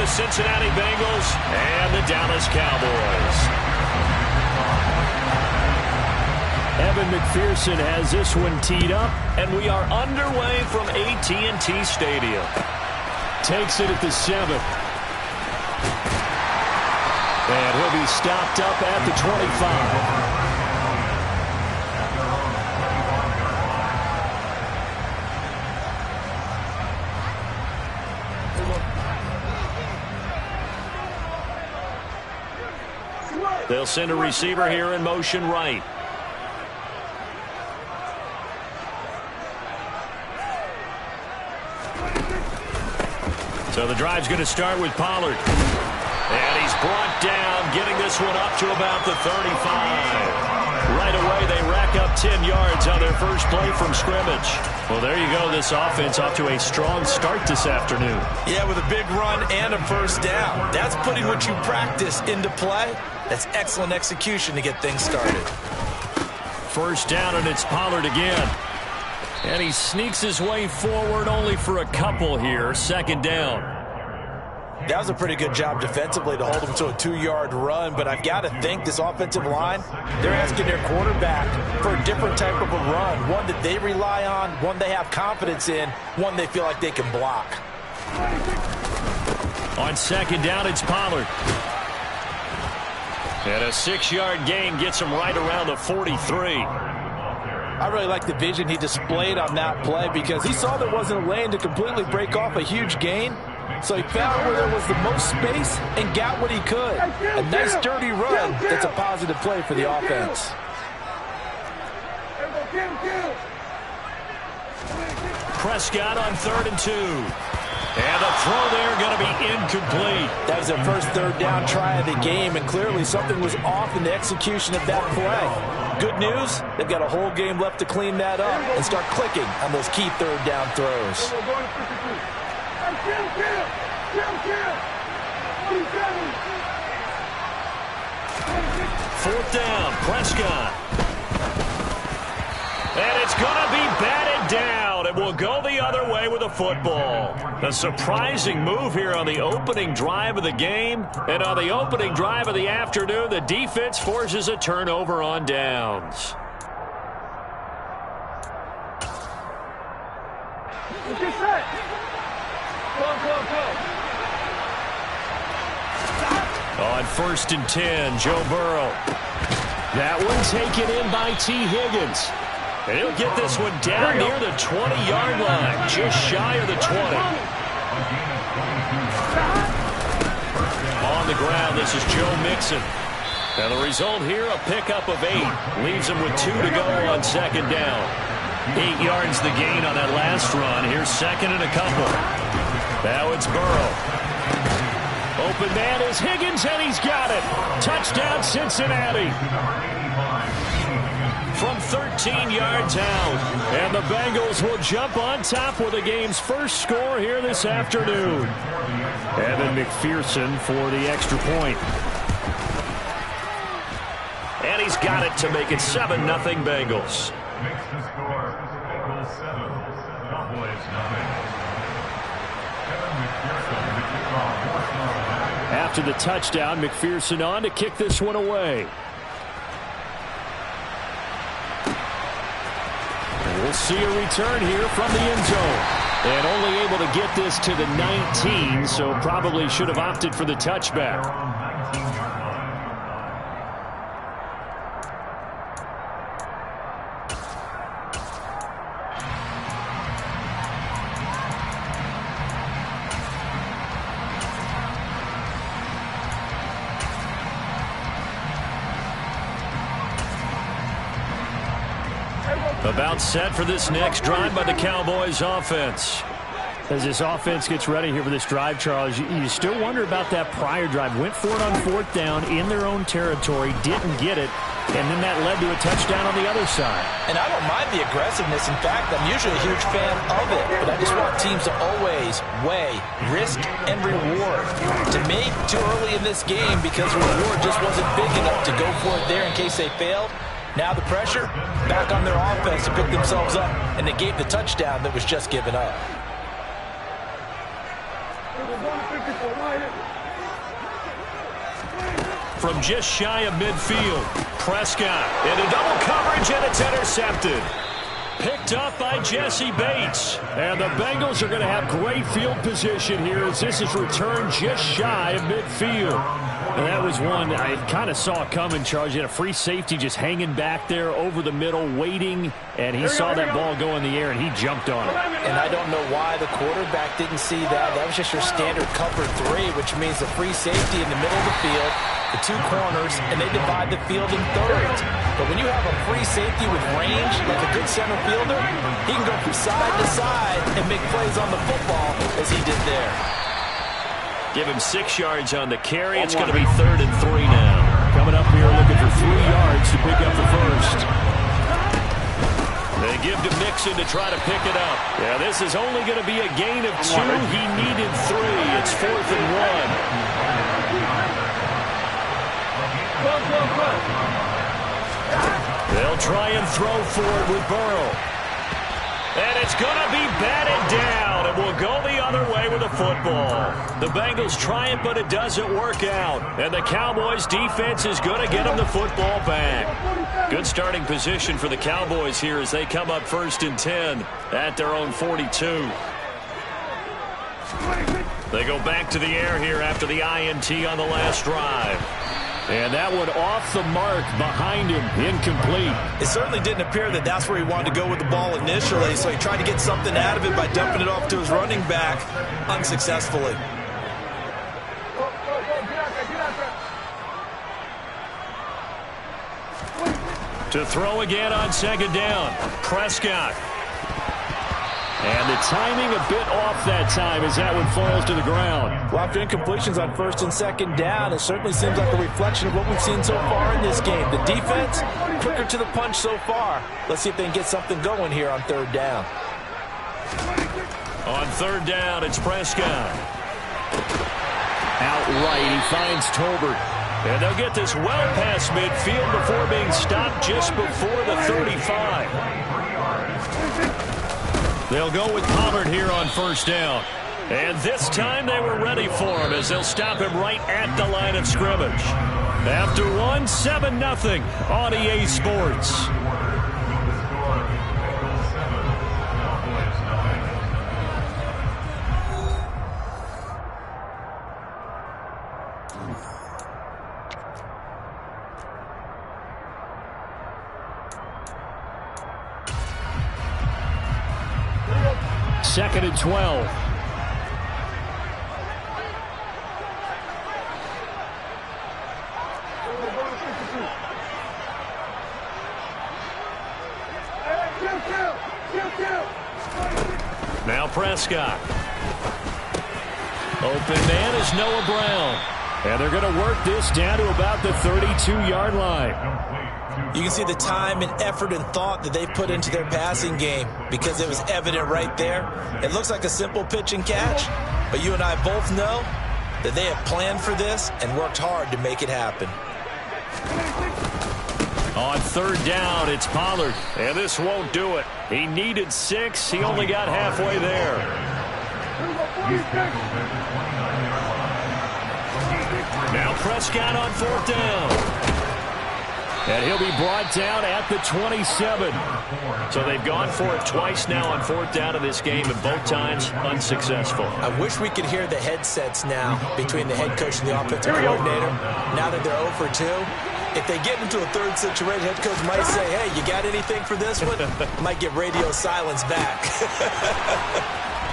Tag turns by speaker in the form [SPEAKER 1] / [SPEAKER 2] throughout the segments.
[SPEAKER 1] Cincinnati Bengals and the Dallas Cowboys. Evan McPherson has this one teed up, and we are underway from AT&T Stadium. Takes it at the 7. And he'll be stopped up at the 25. They'll send a receiver here in motion right. So the drive's going to start with Pollard. And he's brought down, getting this one up to about the 35. Right away, they rack up 10 yards on their first play from scrimmage. Well, there you go. This offense off to a strong start this afternoon. Yeah, with a big run and a first down. That's putting what you practice into play. That's excellent execution to get things started. First down, and it's Pollard again. And he sneaks his way forward only for a couple here. Second down. That was a pretty good job defensively to hold him to a 2-yard run, but I've got to think this offensive line, they're asking their quarterback for a different type of a run, one that they rely on, one they have confidence in, one they feel like they can block. On second down, it's Pollard. And a 6-yard gain gets him right around the 43. I really like the vision he displayed on that play because he saw there wasn't a lane to completely break off a huge gain. So he found where there was the most space and got what he could. A nice dirty run that's a positive play for the offense. Prescott on 3rd and 2. And the throw there going to be incomplete. That was their first third down try of the game, and clearly something was off in the execution of that play. Good news, they've got a whole game left to clean that up and start clicking on those key third down throws. Fourth down, Prescott. And it's going to be batted down, and we'll go the other way with the football. A surprising move here on the opening drive of the game. And on the opening drive of the afternoon, the defense forces a turnover on downs. On 1st and 10, Joe Burrow. That one taken in by T. Higgins. And he'll get this one down near the 20-yard line, just shy of the 20. On the ground, this is Joe Mixon. And the result here, a pickup of 8. Leaves him with 2 to go on second down. 8 yards the gain on that last run. Here's second and a couple. Now it's Burrow. Open man is Higgins, and he's got it. Touchdown, Cincinnati. From 13 yards out. And the Bengals will jump on top with the game's first score here this afternoon. Evan McPherson for the extra point. And he's got it to make it 7-0 Bengals. After the touchdown, McPherson on to kick this one away. And we'll see a return here from the end zone. And only able to get this to the 19, so probably should have opted for the touchback. About set for this next drive by the Cowboys offense. As this offense gets ready here for this drive, Charles, you still wonder about that prior drive. Went for it on 4th down in their own territory, didn't get it, and then that led to a touchdown on the other side. And I don't mind the aggressiveness. In fact, I'm usually a huge fan of it, but I just want teams to always weigh risk and reward. To me, too early in this game because the reward just wasn't big enough to go for it there in case they failed. Now the pressure back on their offense to pick themselves up and negate the touchdown that was just given up. From just shy of midfield, Prescott into double coverage, and it's intercepted. Picked up by Jesse Bates. And the Bengals are going to have great field position here as this is returned just shy of midfield. And that was one I kind of saw coming, Charles. You had a free safety just hanging back there over the middle, waiting, and he saw that ball go in the air, and he jumped on it.
[SPEAKER 2] And I don't know why the quarterback didn't see that. That was just your standard cover 3, which means the free safety in the middle of the field, the 2 corners, and they divide the field in thirds. But when you have a free safety with range, like a good center fielder, he can go from side to side and make plays on the football as he did there.
[SPEAKER 1] Give him 6 yards on the carry. It's going to be 3rd and 3 now. Coming up here looking for 3 yards to pick up the first. They give to Mixon to try to pick it up. Yeah, this is only going to be a gain of 2. He needed 3. It's 4th and 1. They'll try and throw for it with Burrow. And it's going to be batted down, and will go the other way with the football. The Bengals try it, but it doesn't work out. And the Cowboys' defense is going to get them the football back. Good starting position for the Cowboys here as they come up 1st and 10 at their own 42. They go back to the air here after the INT on the last drive. And that one off the mark behind him, incomplete.
[SPEAKER 2] It certainly didn't appear that that's where he wanted to go with the ball initially, so he tried to get something out of it by dumping it off to his running back unsuccessfully.
[SPEAKER 1] To throw again on 2nd down, Prescott. And the timing a bit off that time as that one falls to the ground.
[SPEAKER 2] Well, after incompletions on 1st and 2nd down, it certainly seems like a reflection of what we've seen so far in this game. The defense, quicker to the punch so far. Let's see if they can get something going here on 3rd down.
[SPEAKER 1] On 3rd down, it's Prescott. Outright, he finds Tolbert. And they'll get this well past midfield before being stopped just before the 35. They'll go with Pollard here on 1st down. And this time they were ready for him as they'll stop him right at the line of scrimmage. After 1, 7-0 on EA Sports. Second and 12. Now Prescott. Open man is Noah Brown. And they're going to work this down to about the 32-yard line.
[SPEAKER 2] You can see the time and effort and thought that they put into their passing game because it was evident right there. It looks like a simple pitch and catch, but you and I both know that they have planned for this and worked hard to make it happen.
[SPEAKER 1] On 3rd down, it's Pollard, and this won't do it. He needed 6. He only got halfway there. Now Prescott on 4th down. And he'll be brought down at the 27. So they've gone for it twice now on 4th down in this game, and both times unsuccessful.
[SPEAKER 2] I wish we could hear the headsets now between the head coach and the offensive coordinator. Now that they're 0 for 2, if they get into a 3rd situation, head coach might say, hey, you got anything for this one? Might get radio silence back.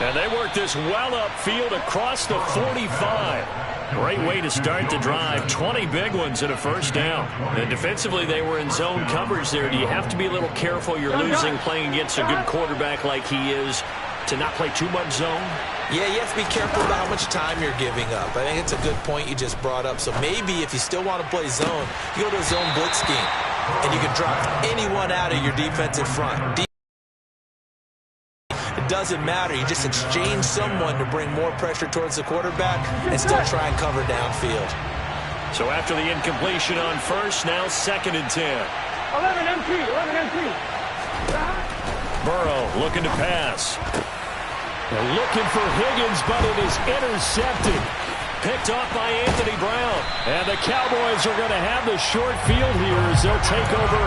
[SPEAKER 1] And they work this well upfield across the 45. Great way to start the drive. 20 big ones and a 1st down. And defensively, they were in zone coverage there. Do you have to be a little careful? You're losing playing against a good quarterback like he is to not play too much zone?
[SPEAKER 2] Yeah, you have to be careful about how much time you're giving up. I think it's a good point you just brought up. So maybe if you still want to play zone, you go to a zone blitz scheme, and you can drop anyone out of your defensive front. It doesn't matter. You just exchange someone to bring more pressure towards the quarterback and still try and cover downfield.
[SPEAKER 1] So after the incompletion on 1st, now 2nd and 10.
[SPEAKER 3] 11 MT.
[SPEAKER 1] Burrow looking to pass. They're looking for Higgins, but it is intercepted. picked off by Anthony Brown.
[SPEAKER 4] And the Cowboys are going to have the short field here as they'll take over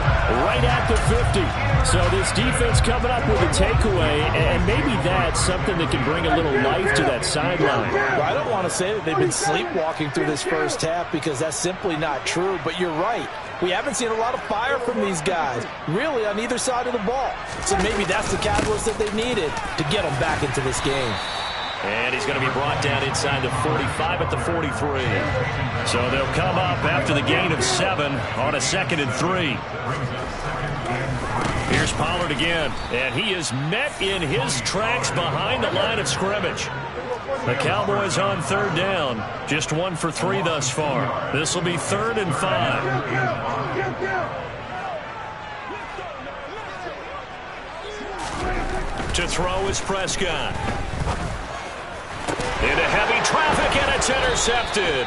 [SPEAKER 4] right at the 50. So this defense coming up with a takeaway, and maybe that's something that can bring a little life to that sideline.
[SPEAKER 2] Well, I don't want to say that they've been sleepwalking through this first half because that's simply not true, but you're right. We haven't seen a lot of fire from these guys, really, on either side of the ball. So maybe that's the catalyst that they needed to get them back into this game.
[SPEAKER 1] And he's going to be brought down inside the 45 at the 43. So they'll come up after the gain of 7 on a 2nd and 3. Here's Pollard again, and he is met in his tracks behind the line of scrimmage. The Cowboys on 3rd down, just 1 for 3 thus far. This will be 3rd and 5. To throw is Prescott. Into heavy traffic, and it's intercepted.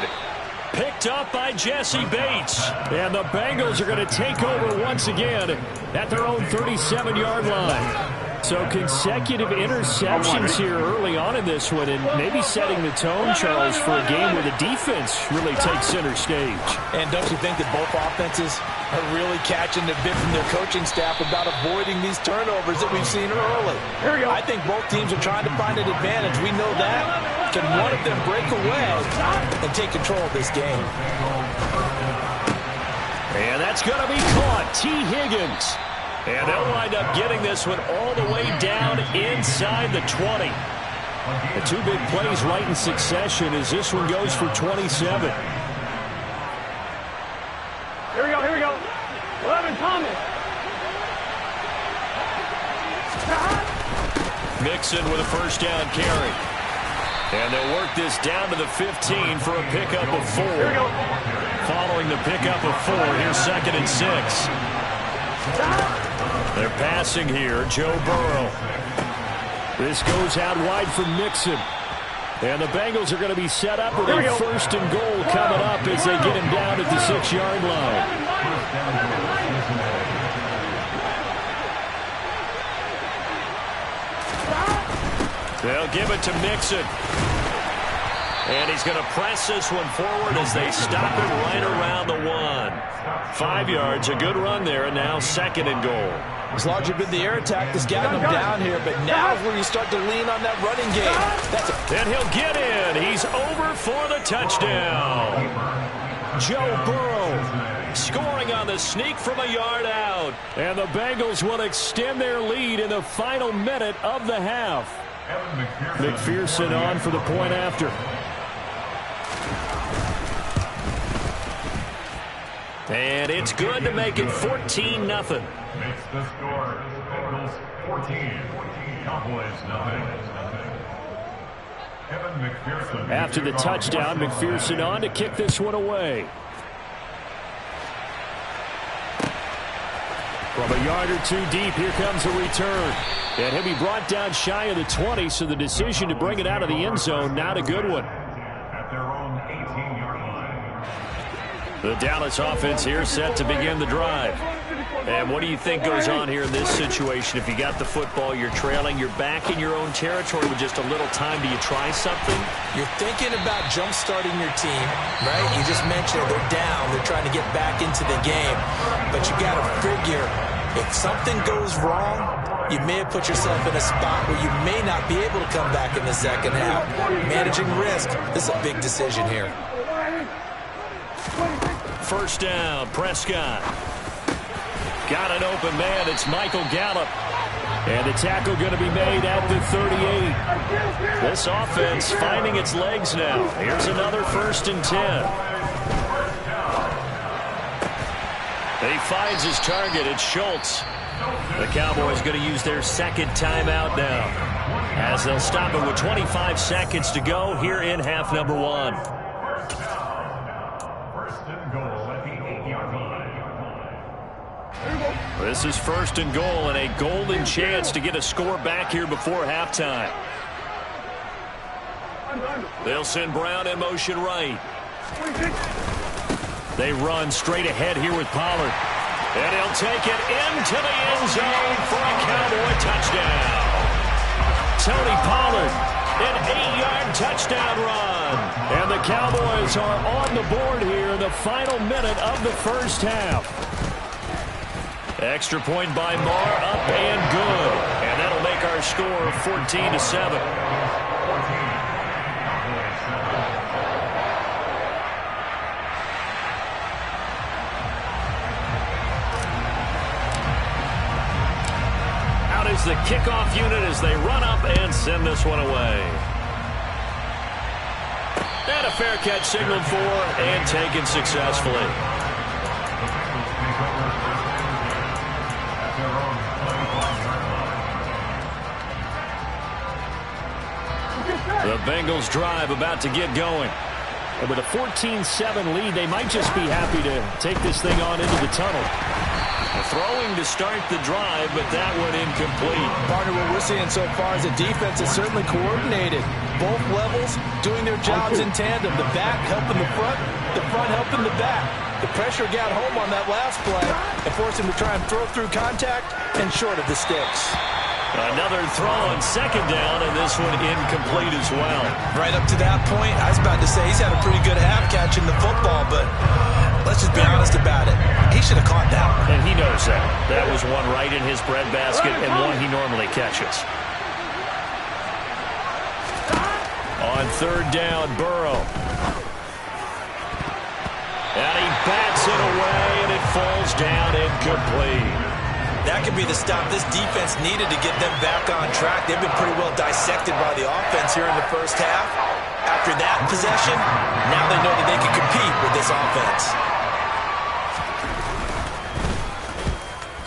[SPEAKER 1] Picked up by Jesse Bates.
[SPEAKER 4] And the Bengals are going to take over once again at their own 37-yard line. So consecutive interceptions here early on in this one, and maybe setting the tone, Charles, for a game where the defense really takes center stage.
[SPEAKER 2] And don't you think that both offenses are really catching the bit from their coaching staff about avoiding these turnovers that we've seen early?
[SPEAKER 3] Here we go.
[SPEAKER 2] I think both teams are trying to find an advantage. We know that. Can one of them break away and take control of this game?
[SPEAKER 1] And that's going to be caught. T. Higgins. And they'll wind up getting this one all the way down inside the 20.
[SPEAKER 4] The 2 big plays right in succession as this one goes for 27.
[SPEAKER 3] Here we go, here we go. 11, Thomas.
[SPEAKER 1] Mixon with a first down carry. And they'll work this down to the 15 for a pickup of 4.
[SPEAKER 3] Here we go.
[SPEAKER 1] Following the pickup of 4, here's 2nd and 6. They're passing here, Joe Burrow.
[SPEAKER 4] This goes out wide from Mixon. And the Bengals are going to be set up with a 1st and goal coming up as they get him down at the 6-yard line.
[SPEAKER 1] They'll give it to Mixon. And he's going to press this one forward as they stop him right around the 1. 5 yards, a good run there, and now 2nd and goal.
[SPEAKER 2] It's largely been the air attack that's gotten them down here, but now is where you start to lean on that running game.
[SPEAKER 1] And he'll get in. He's over for the touchdown. Joe Burrow scoring on the sneak from a yard out.
[SPEAKER 4] And the Bengals will extend their lead in the final minute of the half. McPherson on for the point after.
[SPEAKER 1] And it's good to make it 14-0.
[SPEAKER 5] Makes the score. Bengals 14, Cowboys 9. Kevin McPherson.
[SPEAKER 4] After the touchdown, McPherson on to kick this one away. From a yard or 2 deep, here comes a return. And he'll be brought down shy of the 20, so the decision to bring it out of the end zone, not a good one.
[SPEAKER 5] At their own 18-yard line.
[SPEAKER 1] The Dallas offense here set to begin the drive. And what do you think goes on here in this situation? If you got the football, you're trailing, you're back in your own territory with just a little time. Do you try something?
[SPEAKER 2] You're thinking about jump-starting your team, right? You just mentioned they're down. They're trying to get back into the game. But you got to figure, if something goes wrong, you may have put yourself in a spot where you may not be able to come back in the second half. Managing risk, this is a big decision here.
[SPEAKER 1] First down, Prescott. Got an open man. It's Michael Gallup.
[SPEAKER 4] And the tackle going to be made at the 38.
[SPEAKER 1] This offense finding its legs now. Here's another 1st and 10. He finds his target. It's Schultz. The Cowboys going to use their 2nd timeout now, as they'll stop it with 25 seconds to go here in half number 1.
[SPEAKER 5] First and goal at the 8-yard line.
[SPEAKER 1] This is 1st and goal and a golden chance to get a score back here before halftime. They'll send Brown in motion right. They run straight ahead here with Pollard. And he'll take it into the end zone for a Cowboy touchdown. Tony Pollard An 8-yard touchdown run.
[SPEAKER 4] And the Cowboys are on the board here in the final minute of the first half.
[SPEAKER 1] Extra point by Marr, up and good. And that'll make our score 14-7. Out is the kickoff unit as they run up and send this one away. And a fair catch signaled for and taken successfully. The Bengals drive about to get going.
[SPEAKER 4] And with a 14-7 lead, they might just be happy to take this thing on into the tunnel.
[SPEAKER 1] Throwing to start the drive, but that one incomplete.
[SPEAKER 2] Partner, what we're seeing so far is a defense that's certainly coordinated. Both levels doing their jobs in tandem. The back helping the front helping the back. The pressure got home on that last play and forced him to try and throw through contact and short of the sticks.
[SPEAKER 1] Another throw on second down, and this one incomplete as well.
[SPEAKER 2] Right up to that point, I was about to say he's had a pretty good half catching the football, but let's just be honest about it. He should have caught that one.
[SPEAKER 1] And he knows that. That was one right in his breadbasket and one he normally catches. On third down, Burrow. And he bats it away, and it falls down incomplete.
[SPEAKER 2] That could be the stop this defense needed to get them back on track. They've been pretty well dissected by the offense here in the first half. After that possession, now they know that they can compete with this offense.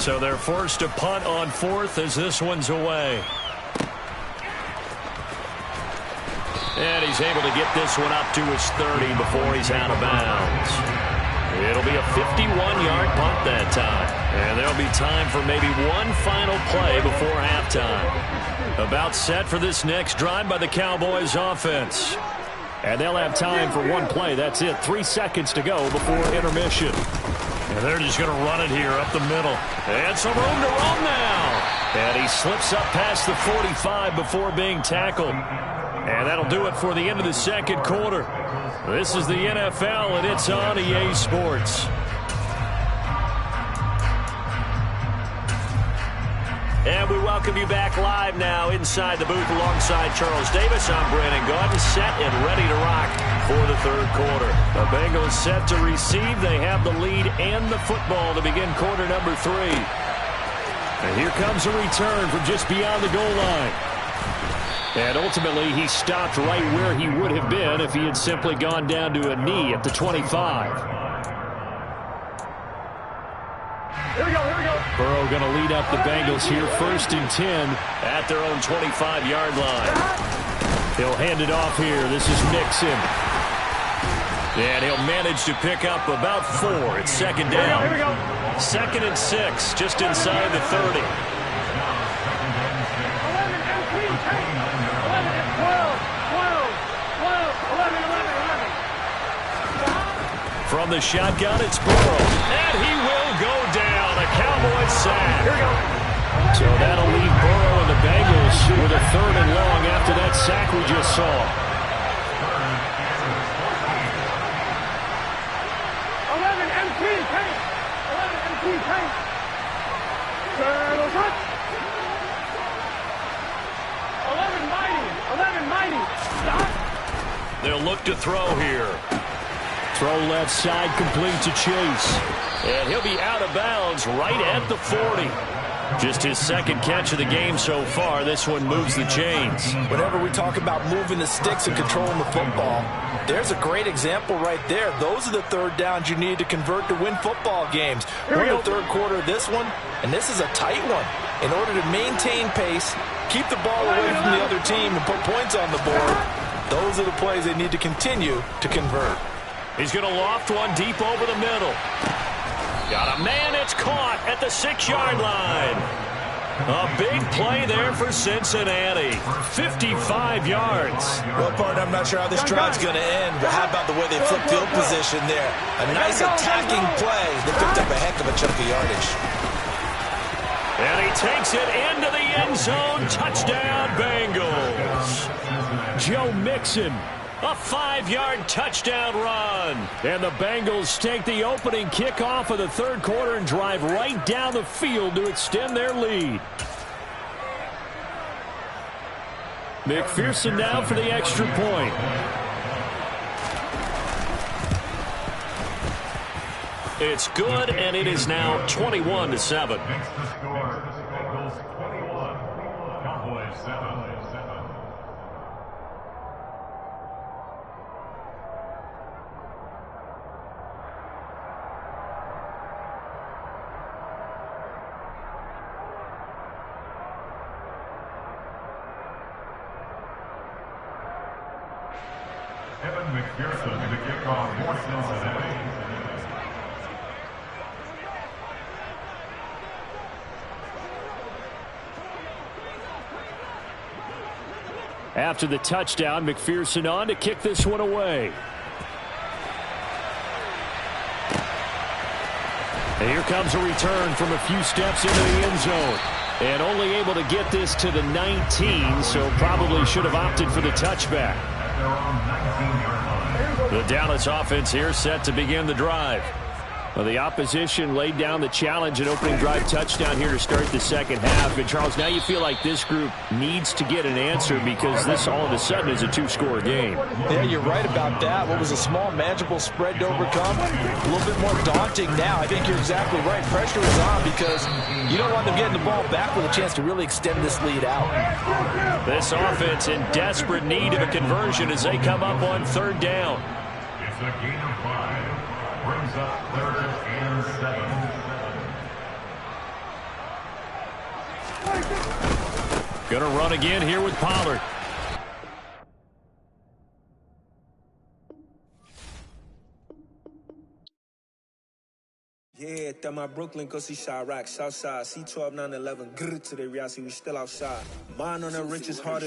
[SPEAKER 1] So they're forced to punt on fourth as this one's away. And he's able to get this one up to his 30 before he's out of bounds. It'll be a 51-yard punt that time. And there'll be time for maybe one final play before halftime. About set for this next drive by the Cowboys offense.
[SPEAKER 4] And they'll have time for one play. That's it. 3 seconds to go before intermission.
[SPEAKER 1] And they're just going to run it here up the middle. And some room to run now. And he slips up past the 45 before being tackled. And that'll do it for the end of the second quarter. This is the NFL, and it's on EA Sports. And we welcome you back live now inside the booth alongside Charles Davis. I'm Brandon Gaudin, set and ready to rock for the third quarter. The Bengals set to receive. They have the lead and the football to begin quarter number 3. And here comes a return from just beyond the goal line. And ultimately, he stopped right where he would have been if he had simply gone down to a knee at the 25.
[SPEAKER 3] Here we go.
[SPEAKER 4] Burrow going to lead up the Bengals here, 1st and 10
[SPEAKER 1] at their own 25-yard line.
[SPEAKER 4] He'll hand it off here. This is Mixon.
[SPEAKER 1] And he'll manage to pick up about 4. It's second down.
[SPEAKER 3] Here we go.
[SPEAKER 1] 2nd and 6, just inside the 30.
[SPEAKER 3] 11,
[SPEAKER 1] 11. From the shotgun, it's Burrow. And he will go down. A Cowboys sack.
[SPEAKER 3] Here we go.
[SPEAKER 4] So that'll leave Burrow and the Bengals with a 3rd and long after that sack we just saw.
[SPEAKER 3] 11 MT tank. 11 MT tank. Turtle touch. 11 mighty. Stop.
[SPEAKER 1] They'll look to throw here.
[SPEAKER 4] Throw left side, complete to Chase.
[SPEAKER 1] And he'll be out of bounds right at the 40. Just his 2nd catch of the game so far. This one moves the chains.
[SPEAKER 2] Whenever we talk about moving the sticks and controlling the football, there's a great example right there. Those are the 3rd downs you need to convert to win football games. We're in the 3rd quarter of this one, and this is a tight one. In order to maintain pace, keep the ball away from the other team, and put points on the board, those are the plays they need to continue to convert.
[SPEAKER 1] He's going to loft one deep over the middle. Got a man, it's caught at the 6-yard line. A big play there for Cincinnati. 55 yards.
[SPEAKER 2] Well, partner, I'm not sure how this drive's going to end, but how about the way they flip field position there? A nice attacking play that picked up a heck of a chunk of yardage.
[SPEAKER 1] And he takes it into the end zone. Touchdown, Bengals.
[SPEAKER 4] Joe Mixon.
[SPEAKER 1] A 5-yard touchdown run.
[SPEAKER 4] And the Bengals take the opening kickoff of the third quarter and drive right down the field to extend their lead. McPherson now for the extra point.
[SPEAKER 1] It's good, and it is now 21-7.
[SPEAKER 5] Makes the score. Bengals 21. Cowboys 7. Evan McPherson to kick off for Cincinnati.
[SPEAKER 4] After the touchdown, McPherson on to kick this one away. And here comes a return from a few steps into the end zone. And only able to get this to the 19, so probably should have opted for the touchback.
[SPEAKER 1] The Dallas offense here set to begin the drive.
[SPEAKER 4] Well, the opposition laid down the challenge and opening drive touchdown here to start the second half. And, Charles, now you feel like this group needs to get an answer because this all of a sudden is a two-score game.
[SPEAKER 2] Yeah, you're right about that. What was a small, manageable spread to overcome, a little bit more daunting now. I think you're exactly right. Pressure is on because you don't want them getting the ball back with a chance to really extend this lead out.
[SPEAKER 1] This offense in desperate need of a conversion as they come up on third down.
[SPEAKER 5] It's a gain of 5. Brings up 3rd and 7.
[SPEAKER 1] Gonna run again here with Pollard.
[SPEAKER 6] Yeah, that my Brooklyn, go see Chirac, Southside, C12, 911, grrr to the reality, we still outside. Mine on the richest heart